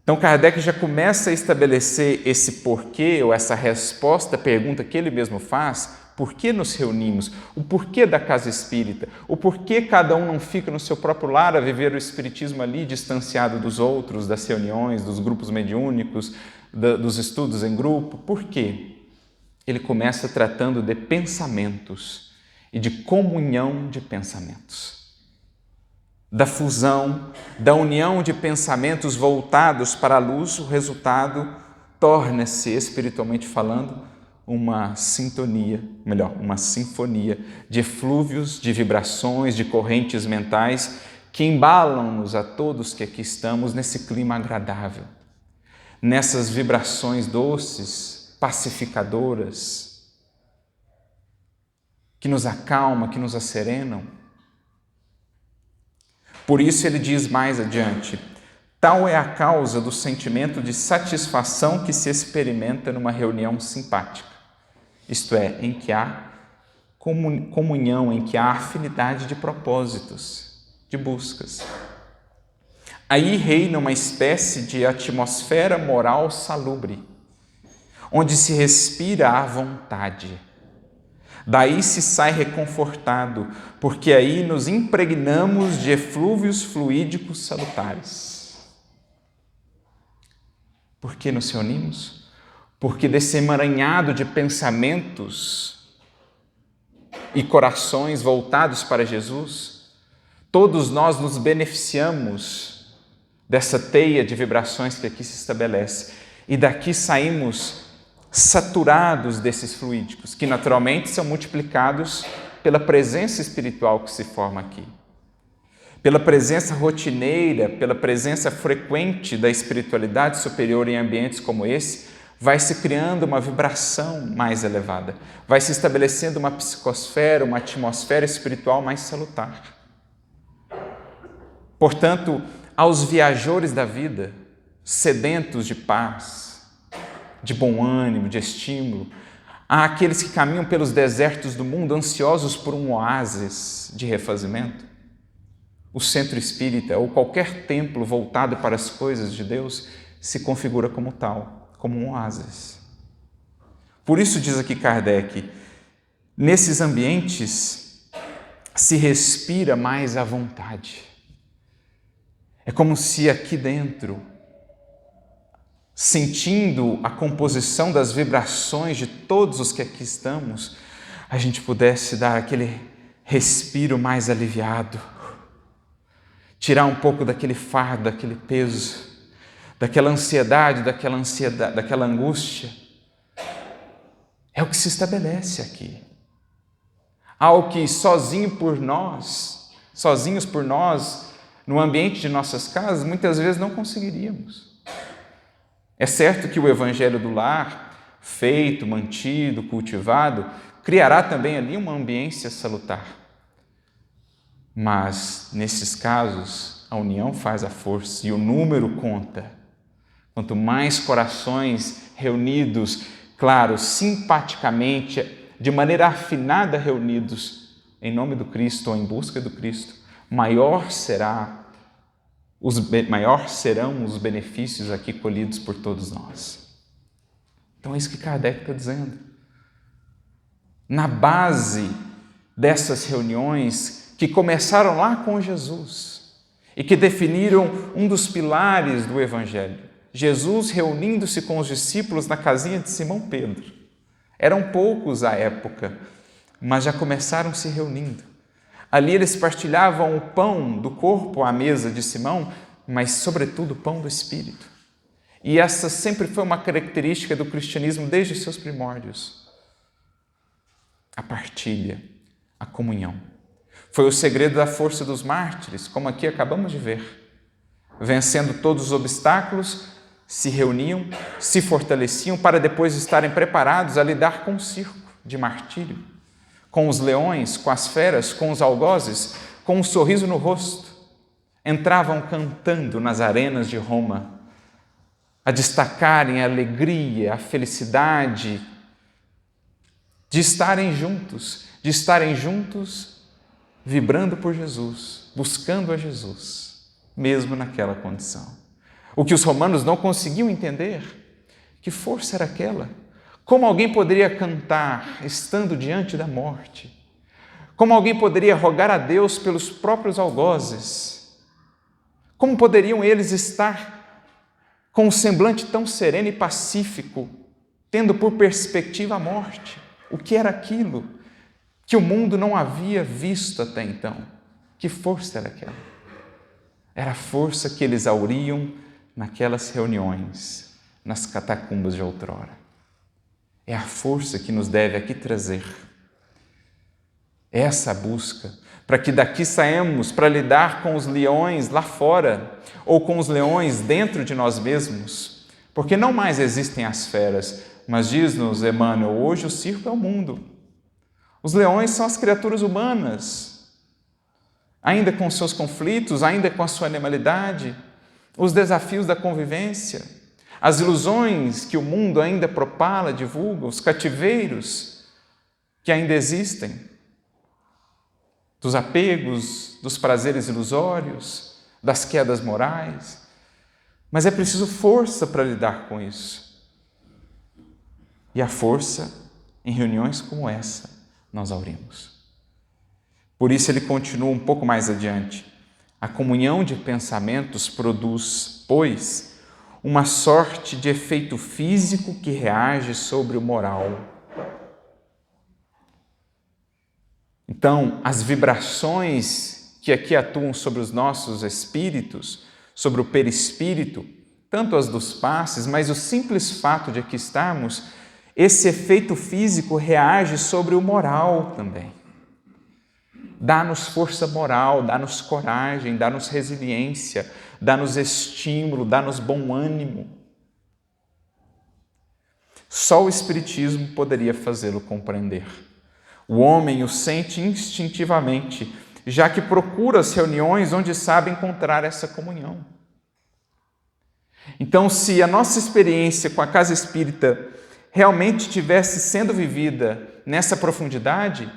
Então Kardec já começa a estabelecer esse porquê, ou essa resposta à pergunta que ele mesmo faz: por que nos reunimos? O porquê da casa espírita? O porquê cada um não fica no seu próprio lar a viver o espiritismo ali, distanciado dos outros, das reuniões, dos grupos mediúnicos, dos estudos em grupo? Por quê? Ele começa tratando de pensamentos e de comunhão de pensamentos. Da fusão, da união de pensamentos voltados para a luz, o resultado torna-se, espiritualmente falando, uma sintonia, uma sinfonia de eflúvios, de vibrações, de correntes mentais que embalam-nos a todos que aqui estamos nesse clima agradável, nessas vibrações doces, pacificadoras, que nos acalmam, que nos asserenam. Por isso ele diz mais adiante: tal é a causa do sentimento de satisfação que se experimenta numa reunião simpática, isto é, em que há comunhão, em que há afinidade de propósitos, de buscas. Aí reina uma espécie de atmosfera moral salubre, onde se respira à vontade. Daí se sai reconfortado, porque aí nos impregnamos de eflúvios fluídicos salutares. Por que nos reunimos? Porque desse emaranhado de pensamentos e corações voltados para Jesus, todos nós nos beneficiamos dessa teia de vibrações que aqui se estabelece, e daqui saímos saturados desses fluídicos, que naturalmente são multiplicados pela presença espiritual que se forma aqui, pela presença rotineira, pela presença frequente da espiritualidade superior em ambientes como esse. Vai se criando uma vibração mais elevada, vai se estabelecendo uma psicosfera, uma atmosfera espiritual mais salutar. Portanto, aos viajores da vida, sedentos de paz, de bom ânimo, de estímulo, há aqueles que caminham pelos desertos do mundo ansiosos por um oásis de refazimento. O centro espírita ou qualquer templo voltado para as coisas de Deus se configura como tal, como um oásis. Por isso diz aqui Kardec, nesses ambientes se respira mais à vontade. É como se aqui dentro, sentindo a composição das vibrações de todos os que aqui estamos, a gente pudesse dar aquele respiro mais aliviado, tirar um pouco daquele fardo, daquele peso, daquela ansiedade, daquela angústia. É o que se estabelece aqui. Algo que sozinhos por nós, no ambiente de nossas casas, muitas vezes não conseguiríamos. É certo que o evangelho do lar, feito, mantido, cultivado, criará também ali uma ambiência salutar. Mas, nesses casos, a união faz a força e o número conta. Quanto mais corações reunidos, claro, simpaticamente, de maneira afinada reunidos, em nome do Cristo ou em busca do Cristo, maior serão os benefícios aqui colhidos por todos nós. Então é isso que Kardec está dizendo. Na base dessas reuniões que começaram lá com Jesus e que definiram um dos pilares do Evangelho, Jesus reunindo-se com os discípulos na casinha de Simão Pedro. Eram poucos à época, mas já começaram se reunindo. Ali eles partilhavam o pão do corpo à mesa de Simão, mas sobretudo o pão do Espírito. E essa sempre foi uma característica do cristianismo desde os seus primórdios. A partilha, a comunhão. Foi o segredo da força dos mártires, como aqui acabamos de ver. Vencendo todos os obstáculos, se reuniam, se fortaleciam para depois estarem preparados a lidar com o circo de martírio, com os leões, com as feras, com os algozes, com um sorriso no rosto. Entravam cantando nas arenas de Roma, a destacarem a alegria, a felicidade de estarem juntos vibrando por Jesus, buscando a Jesus, mesmo naquela condição. O que os romanos não conseguiam entender, que força era aquela? Como alguém poderia cantar estando diante da morte? Como alguém poderia rogar a Deus pelos próprios algozes? Como poderiam eles estar com um semblante tão sereno e pacífico, tendo por perspectiva a morte? O que era aquilo que o mundo não havia visto até então? Que força era aquela? Era a força que eles auriam naquelas reuniões, nas catacumbas de outrora. É a força que nos deve aqui trazer essa busca, para que daqui saímos para lidar com os leões lá fora, ou com os leões dentro de nós mesmos, porque não mais existem as feras, mas diz-nos Emmanuel, hoje o circo é o mundo. Os leões são as criaturas humanas, ainda com seus conflitos, ainda com a sua animalidade, os desafios da convivência, as ilusões que o mundo ainda propala, divulga, os cativeiros que ainda existem, dos apegos, dos prazeres ilusórios, das quedas morais. Mas é preciso força para lidar com isso. E a força, em reuniões como essa, nós aurimos. Por isso ele continua um pouco mais adiante. A comunhão de pensamentos produz, pois, uma sorte de efeito físico que reage sobre o moral. Então, as vibrações que aqui atuam sobre os nossos espíritos, sobre o perispírito, tanto as dos passes, mas o simples fato de aqui estarmos, esse efeito físico reage sobre o moral também. Dá-nos força moral, dá-nos coragem, dá-nos resiliência, dá-nos estímulo, dá-nos bom ânimo. Só o Espiritismo poderia fazê-lo compreender. O homem o sente instintivamente, já que procura as reuniões onde sabe encontrar essa comunhão. Então, se a nossa experiência com a casa espírita realmente estivesse sendo vivida nessa profundidade,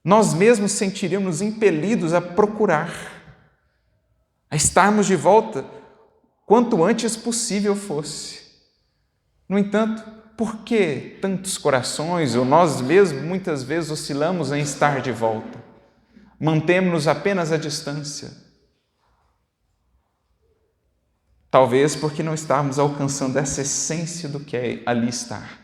nós mesmos sentiríamos impelidos a procurar, a estarmos de volta quanto antes possível fosse. No entanto, por que tantos corações, ou nós mesmos, muitas vezes oscilamos em estar de volta? Mantemos-nos apenas à distância. Talvez porque não estamos alcançando essa essência do que é ali estar.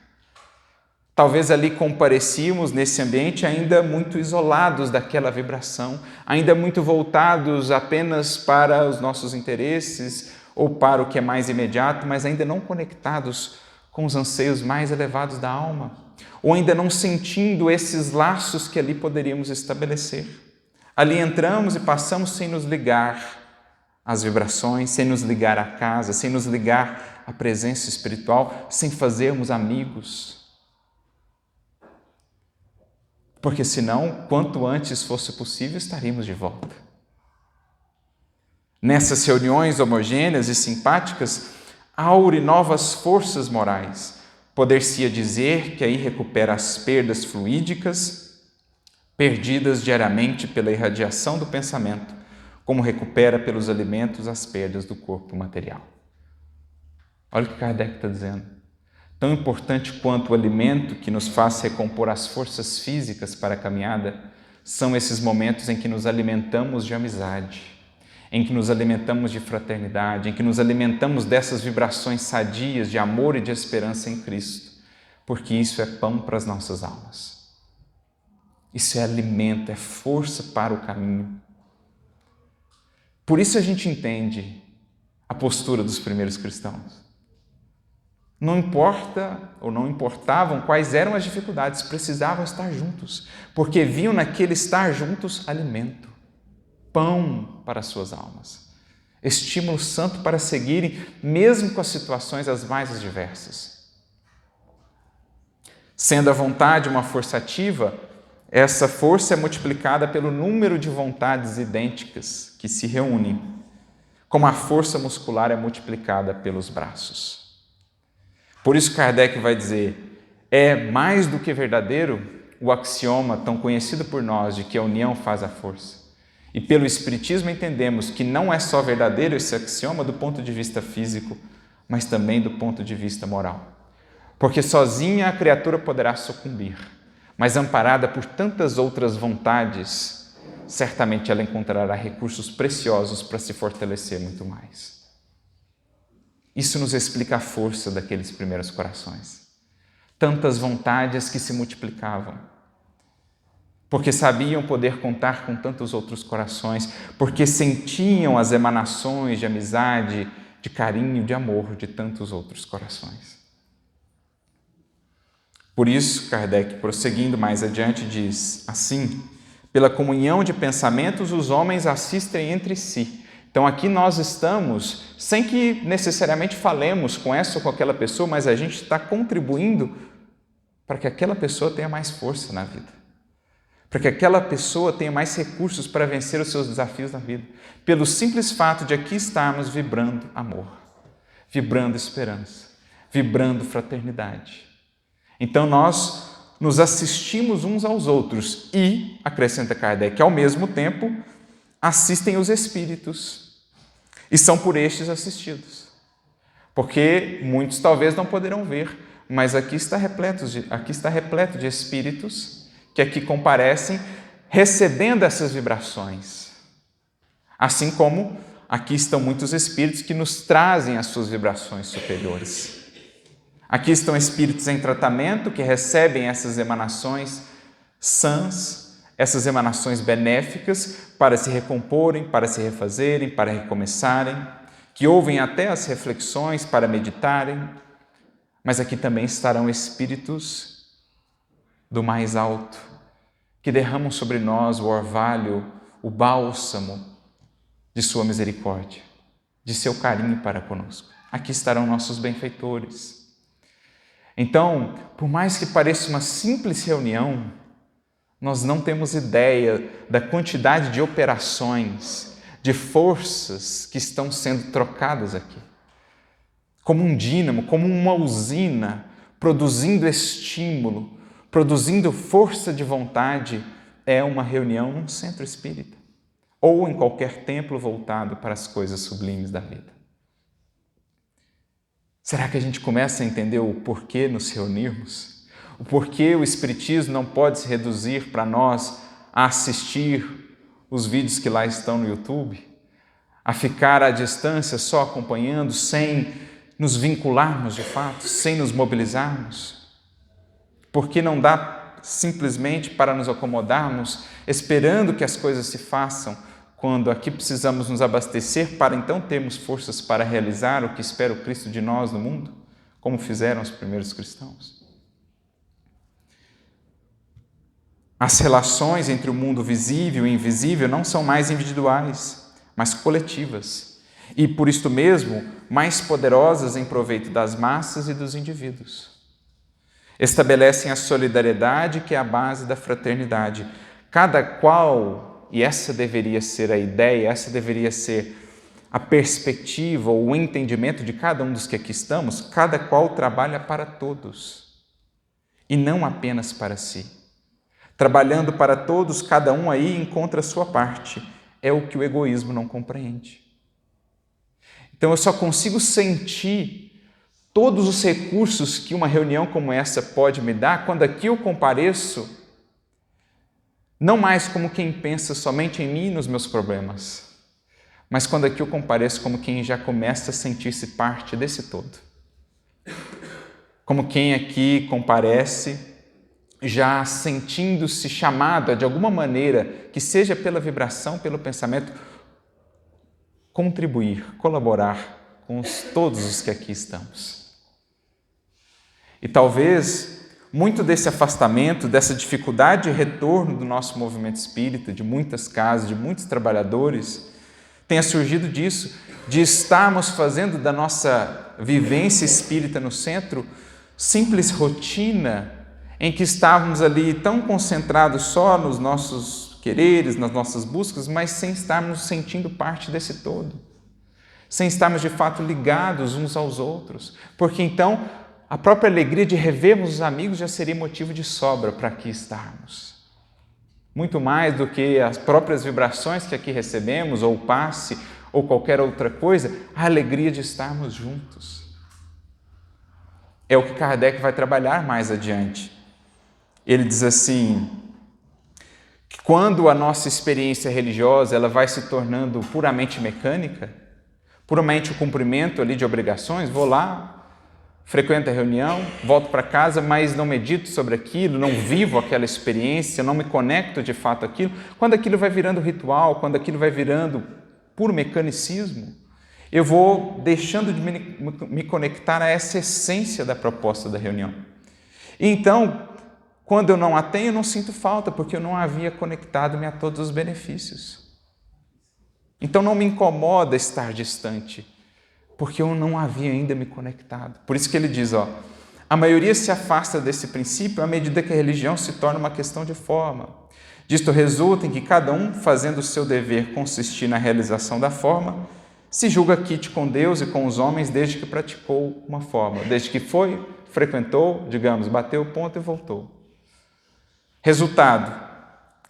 Talvez ali comparecíamos nesse ambiente ainda muito isolados daquela vibração, ainda muito voltados apenas para os nossos interesses ou para o que é mais imediato, mas ainda não conectados com os anseios mais elevados da alma, ou ainda não sentindo esses laços que ali poderíamos estabelecer. Ali entramos e passamos sem nos ligar às vibrações, sem nos ligar à casa, sem nos ligar à presença espiritual, sem fazermos amigos. Porque senão, quanto antes fosse possível, estaríamos de volta. Nessas reuniões homogêneas e simpáticas, aure novas forças morais. Poder-se-ia dizer que aí recupera as perdas fluídicas, perdidas diariamente pela irradiação do pensamento, como recupera pelos alimentos as perdas do corpo material. Olha o que Kardec está dizendo. Tão importante quanto o alimento que nos faz recompor as forças físicas para a caminhada, são esses momentos em que nos alimentamos de amizade, em que nos alimentamos de fraternidade, em que nos alimentamos dessas vibrações sadias de amor e de esperança em Cristo, porque isso é pão para as nossas almas. Isso é alimento, é força para o caminho. Por isso a gente entende a postura dos primeiros cristãos. Não importa ou não importavam quais eram as dificuldades, precisavam estar juntos, porque viam naquele estar juntos alimento, pão para as suas almas, estímulo santo para seguirem, mesmo com as situações as mais adversas. Sendo a vontade uma força ativa, essa força é multiplicada pelo número de vontades idênticas que se reúnem, como a força muscular é multiplicada pelos braços. Por isso Kardec vai dizer, é mais do que verdadeiro o axioma tão conhecido por nós de que a união faz a força. E pelo Espiritismo entendemos que não é só verdadeiro esse axioma do ponto de vista físico, mas também do ponto de vista moral. Porque sozinha a criatura poderá sucumbir, mas amparada por tantas outras vontades, certamente ela encontrará recursos preciosos para se fortalecer muito mais. Isso nos explica a força daqueles primeiros corações. Tantas vontades que se multiplicavam, porque sabiam poder contar com tantos outros corações, porque sentiam as emanações de amizade, de carinho, de amor de tantos outros corações. Por isso, Kardec, prosseguindo mais adiante, diz assim: pela comunhão de pensamentos, os homens assistem entre si. Então, aqui nós estamos, sem que necessariamente falemos com essa ou com aquela pessoa, mas a gente está contribuindo para que aquela pessoa tenha mais força na vida, para que aquela pessoa tenha mais recursos para vencer os seus desafios na vida, pelo simples fato de aqui estarmos vibrando amor, vibrando esperança, vibrando fraternidade. Então, nós nos assistimos uns aos outros e, acrescenta Kardec, ao mesmo tempo, assistem os espíritos e são por estes assistidos. Porque muitos talvez não poderão ver, mas aqui está repleto de espíritos que aqui comparecem recebendo essas vibrações. Assim como aqui estão muitos espíritos que nos trazem as suas vibrações superiores. Aqui estão espíritos em tratamento que recebem essas emanações sãs, essas emanações benéficas para se recomporem, para se refazerem, para recomeçarem, que ouvem até as reflexões para meditarem. Mas aqui também estarão espíritos do mais alto, que derramam sobre nós o orvalho, o bálsamo de sua misericórdia, de seu carinho para conosco. Aqui estarão nossos benfeitores. Então, por mais que pareça uma simples reunião, nós não temos ideia da quantidade de operações, de forças que estão sendo trocadas aqui. Como um dínamo, como uma usina, produzindo estímulo, produzindo força de vontade, é uma reunião num centro espírita, ou em qualquer templo voltado para as coisas sublimes da vida. Será que a gente começa a entender o porquê nos reunirmos? O porquê o Espiritismo não pode se reduzir para nós a assistir os vídeos que lá estão no YouTube? A ficar à distância só acompanhando, sem nos vincularmos de fato, sem nos mobilizarmos? Porque não dá simplesmente para nos acomodarmos, esperando que as coisas se façam, quando aqui precisamos nos abastecer para então termos forças para realizar o que espera o Cristo de nós no mundo, como fizeram os primeiros cristãos. As relações entre o mundo visível e invisível não são mais individuais, mas coletivas, e por isto mesmo, mais poderosas em proveito das massas e dos indivíduos. Estabelecem a solidariedade, que é a base da fraternidade. Cada qual, e essa deveria ser a ideia, essa deveria ser a perspectiva ou o entendimento de cada um dos que aqui estamos, cada qual trabalha para todos e não apenas para si. Trabalhando para todos, cada um aí encontra a sua parte. É o que o egoísmo não compreende. Então eu só consigo sentir todos os recursos que uma reunião como essa pode me dar quando aqui eu compareço não mais como quem pensa somente em mim e nos meus problemas, mas quando aqui eu compareço como quem já começa a sentir-se parte desse todo. Como quem aqui comparece já sentindo-se chamado a, de alguma maneira, que seja pela vibração, pelo pensamento, contribuir, colaborar com todos os que aqui estamos. E talvez muito desse afastamento, dessa dificuldade de retorno do nosso movimento espírita, de muitas casas, de muitos trabalhadores, tenha surgido disso, de estarmos fazendo da nossa vivência espírita no centro simples rotina, em que estávamos ali tão concentrados só nos nossos quereres, nas nossas buscas, mas sem estarmos sentindo parte desse todo, sem estarmos de fato ligados uns aos outros, porque então a própria alegria de revermos os amigos já seria motivo de sobra para aqui estarmos. Muito mais do que as próprias vibrações que aqui recebemos, ou o passe, ou qualquer outra coisa, a alegria de estarmos juntos. É o que Kardec vai trabalhar mais adiante. Ele diz assim, que quando a nossa experiência religiosa ela vai se tornando puramente mecânica, puramente o cumprimento ali de obrigações, vou lá, frequento a reunião, volto para casa, mas não medito sobre aquilo, não vivo aquela experiência, não me conecto de fato àquilo. Quando aquilo vai virando ritual, quando aquilo vai virando puro mecanicismo, eu vou deixando de me conectar a essa essência da proposta da reunião. E então, quando eu não a tenho, eu não sinto falta, porque eu não havia conectado-me a todos os benefícios. Então não me incomoda estar distante, porque eu não havia ainda me conectado. Por isso que ele diz, a maioria se afasta desse princípio à medida que a religião se torna uma questão de forma. Disto resulta em que cada um, fazendo o seu dever consistir na realização da forma, se julga quite com Deus e com os homens desde que praticou uma forma, desde que frequentou, bateu o ponto e voltou. Resulta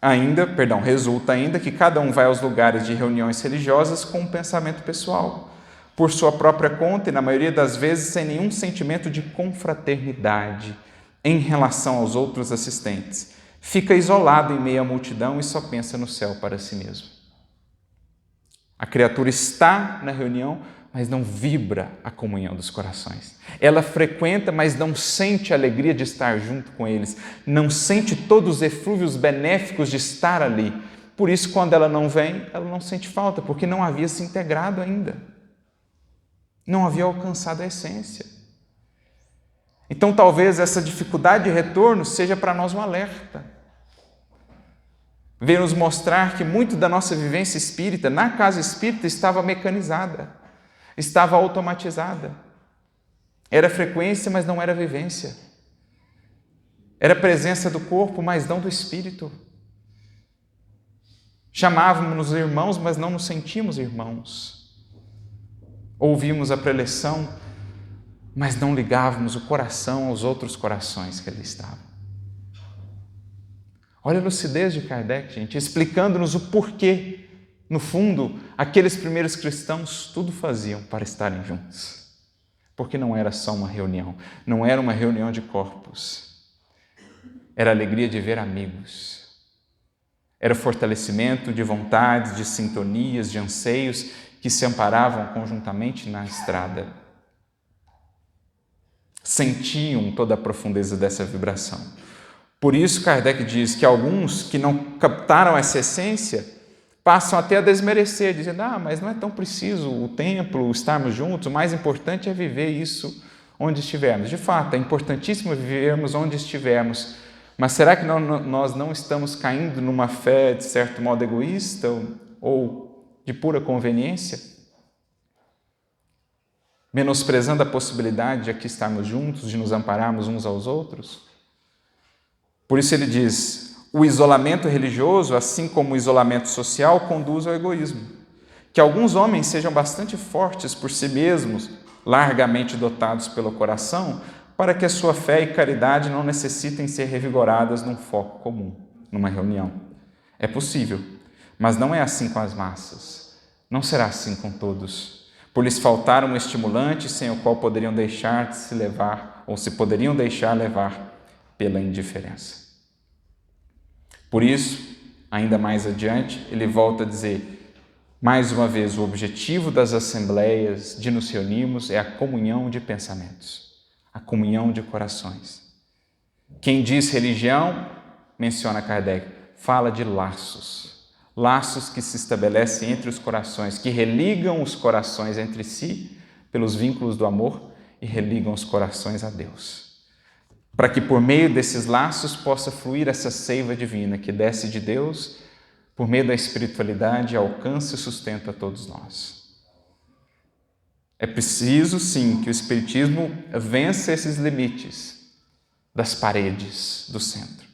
ainda que cada um vai aos lugares de reuniões religiosas com um pensamento pessoal, por sua própria conta e, na maioria das vezes, sem nenhum sentimento de confraternidade em relação aos outros assistentes. Fica isolado em meio à multidão e só pensa no céu para si mesmo. A criatura está na reunião, mas não vibra a comunhão dos corações. Ela frequenta, mas não sente a alegria de estar junto com eles, não sente todos os eflúvios benéficos de estar ali. Por isso, quando ela não vem, ela não sente falta, porque não havia se integrado ainda. Não havia alcançado a essência. Então, talvez essa dificuldade de retorno seja para nós um alerta. Veio nos mostrar que muito da nossa vivência espírita, na casa espírita, estava mecanizada, estava automatizada. Era frequência, mas não era vivência. Era presença do corpo, mas não do espírito. Chamávamos-nos irmãos, mas não nos sentimos irmãos. Ouvimos a preleção, mas não ligávamos o coração aos outros corações que ali estavam. Olha a lucidez de Kardec, gente, explicando-nos o porquê. No fundo, aqueles primeiros cristãos tudo faziam para estarem juntos. Porque não era só uma reunião, não era uma reunião de corpos. Era a alegria de ver amigos. Era o fortalecimento de vontades, de sintonias, de anseios que se amparavam conjuntamente na estrada. Sentiam toda a profundeza dessa vibração. Por isso, Kardec diz que alguns que não captaram essa essência passam até a desmerecer, dizendo, mas não é tão preciso o templo, estarmos juntos, o mais importante é viver isso onde estivermos. De fato, é importantíssimo vivermos onde estivermos, mas será que nós não estamos caindo numa fé, de certo modo, egoísta ou de pura conveniência? Menosprezando a possibilidade de aqui estarmos juntos, de nos ampararmos uns aos outros? Por isso ele diz, o isolamento religioso, assim como o isolamento social, conduz ao egoísmo. Que alguns homens sejam bastante fortes por si mesmos, largamente dotados pelo coração, para que a sua fé e caridade não necessitem ser revigoradas num foco comum, numa reunião. É possível, mas não é assim com as massas. Não será assim com todos, por lhes faltar um estimulante sem o qual poderiam deixar de se levar, ou se poderiam deixar levar pela indiferença. Por isso, ainda mais adiante, ele volta a dizer, mais uma vez, o objetivo das assembleias de nos reunirmos é a comunhão de pensamentos, a comunhão de corações. Quem diz religião, menciona Kardec, fala de laços, laços que se estabelecem entre os corações, que religam os corações entre si pelos vínculos do amor e religam os corações a Deus. Para que por meio desses laços possa fluir essa seiva divina que desce de Deus, por meio da espiritualidade, alcança e sustenta todos nós. É preciso, sim, que o Espiritismo vença esses limites das paredes do centro.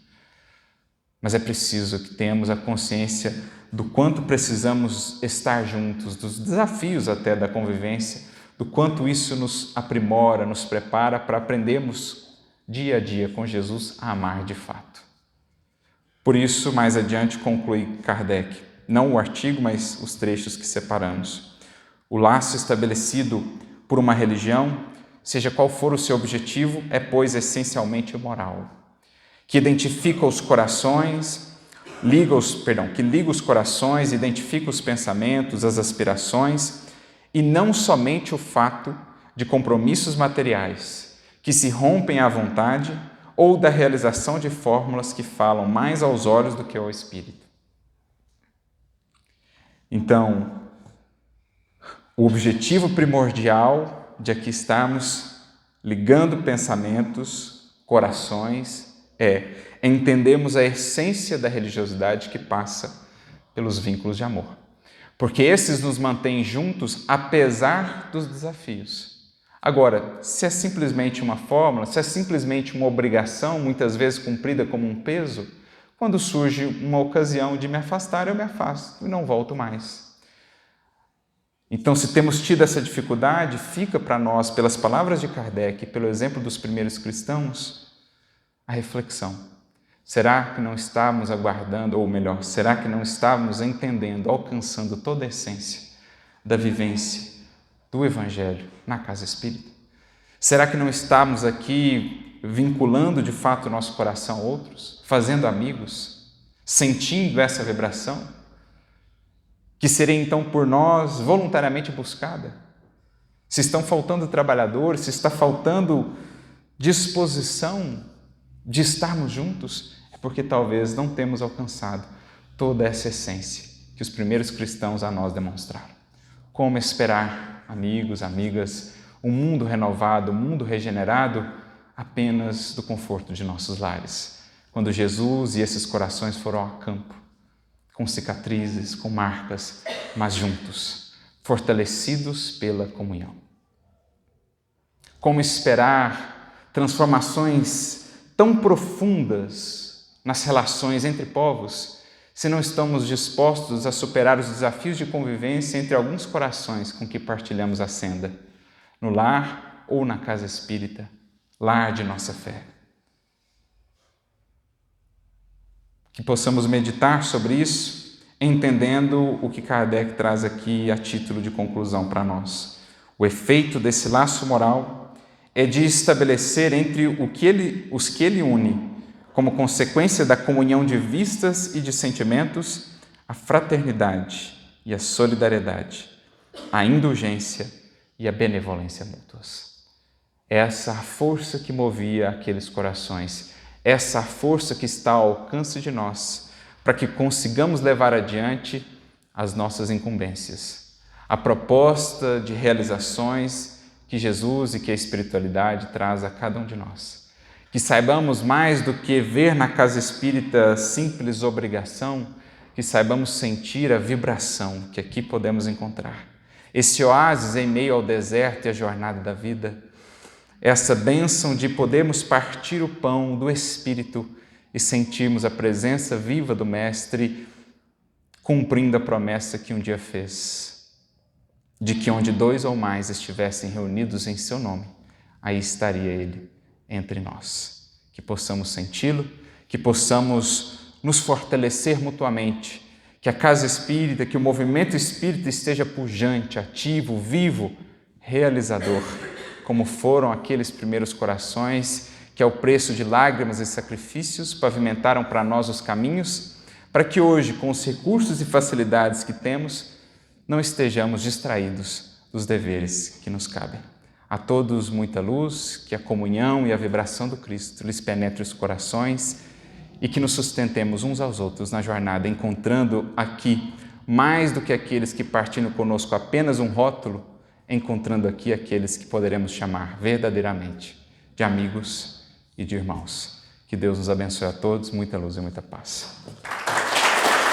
Mas é preciso que tenhamos a consciência do quanto precisamos estar juntos, dos desafios até da convivência, do quanto isso nos aprimora, nos prepara para aprendermos dia a dia com Jesus a amar de fato. Por isso, mais adiante, conclui Kardec, não o artigo, mas os trechos que separamos. O laço estabelecido por uma religião, seja qual for o seu objetivo, é, pois, essencialmente moral, que identifica os corações, que liga os corações, identifica os pensamentos, as aspirações, e não somente o fato de compromissos materiais que se rompem à vontade ou da realização de fórmulas que falam mais aos olhos do que ao espírito. Então, o objetivo primordial de aqui estarmos ligando pensamentos, corações, é entendermos a essência da religiosidade que passa pelos vínculos de amor. Porque esses nos mantêm juntos apesar dos desafios. Agora, se é simplesmente uma fórmula, se é simplesmente uma obrigação, muitas vezes cumprida como um peso, quando surge uma ocasião de me afastar, eu me afasto e não volto mais. Então, se temos tido essa dificuldade, fica para nós, pelas palavras de Kardec e pelo exemplo dos primeiros cristãos, a reflexão. Será que não estamos aguardando, ou melhor, será que não estamos entendendo, alcançando toda a essência da vivência do Evangelho na casa espírita? Será que não estamos aqui vinculando de fato o nosso coração a outros, fazendo amigos, sentindo essa vibração? Que seria então por nós voluntariamente buscada? Se estão faltando trabalhadores, se está faltando disposição de estarmos juntos, é porque talvez não temos alcançado toda essa essência que os primeiros cristãos a nós demonstraram. Como esperar, amigos, amigas, um mundo renovado, um mundo regenerado apenas do conforto de nossos lares, quando Jesus e esses corações foram ao campo, com cicatrizes, com marcas, mas juntos, fortalecidos pela comunhão. Como esperar transformações tão profundas nas relações entre povos, se não estamos dispostos a superar os desafios de convivência entre alguns corações com que partilhamos a senda, no lar ou na casa espírita, lar de nossa fé. Que possamos meditar sobre isso, entendendo o que Kardec traz aqui a título de conclusão para nós. O efeito desse laço moral é de estabelecer entre os que ele une, como consequência da comunhão de vistas e de sentimentos, a fraternidade e a solidariedade, a indulgência e a benevolência mútuas. Essa a força que movia aqueles corações, essa a força que está ao alcance de nós, para que consigamos levar adiante as nossas incumbências, a proposta de realizações que Jesus e que a espiritualidade traz a cada um de nós. Que saibamos mais do que ver na casa espírita simples obrigação, que saibamos sentir a vibração que aqui podemos encontrar. Esse oásis em meio ao deserto e à jornada da vida, essa bênção de podermos partir o pão do Espírito e sentirmos a presença viva do Mestre, cumprindo a promessa que um dia fez, de que onde 2 ou mais estivessem reunidos em seu nome, aí estaria Ele entre nós. Que possamos senti-lo, que possamos nos fortalecer mutuamente, que a casa espírita, que o movimento espírita esteja pujante, ativo, vivo, realizador, como foram aqueles primeiros corações que, ao preço de lágrimas e sacrifícios, pavimentaram para nós os caminhos, para que hoje, com os recursos e facilidades que temos, não estejamos distraídos dos deveres que nos cabem. A todos muita luz, que a comunhão e a vibração do Cristo lhes penetre os corações e que nos sustentemos uns aos outros na jornada, encontrando aqui, mais do que aqueles que partindo conosco apenas um rótulo, encontrando aqui aqueles que poderemos chamar verdadeiramente de amigos e de irmãos. Que Deus nos abençoe a todos, muita luz e muita paz.